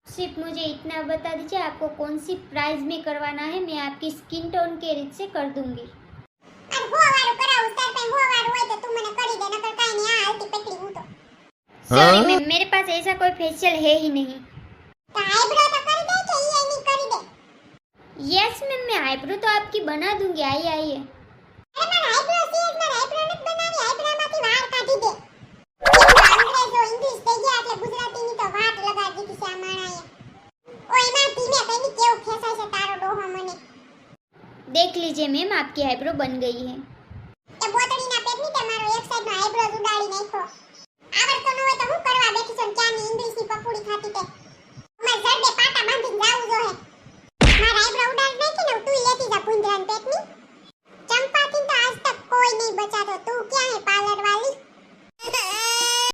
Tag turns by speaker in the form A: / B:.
A: सिर्फ मुझे इतना बता दीजिए आपको कौन सी प्राइस में करवाना है, मैं आपकी स्किन टोन के रीत से कर दूंगी।
B: અને હો વાળું કરાવું તાર પાસે હો વાળું હોય તો તું મને કરી દે નકર કાઈ નહીં આ હાલતી પકડી હું તો
A: सॉरी मैम, मेरे पास ऐसा कोई फेशियल है ही नहीं।
B: તો આઈબ્રો તો કરી દે કે ઈ નહીં કરી દે
A: यस मैम, मैं आईब्रो तो आपकी बना दूंगी, आइए आइए।
B: અરે મારા આઈબ્રો સીએસ મારા આઈબ્રો નથી બનાવી આઈબ્રોમાંથી વાળ કાઢી દે અંગ્રેજો ઇંગ્લિશ થઈ ગયા એટલે ગુજરાતીની તો વાત લગાડી દીધી છે આ માણાએ ઓય માં ધીમે કઈની કેવું ફેસાય છે તારો ડોહો મને
A: देख लीजिए मैम, आपकी आईब्रो बन गई है।
B: એ બોતડીના પેટની તે મારો એક સાઈડનો આઈબ્રો ઉડાડી નાખ્યો આવડતો ન હોય તો હું કરવા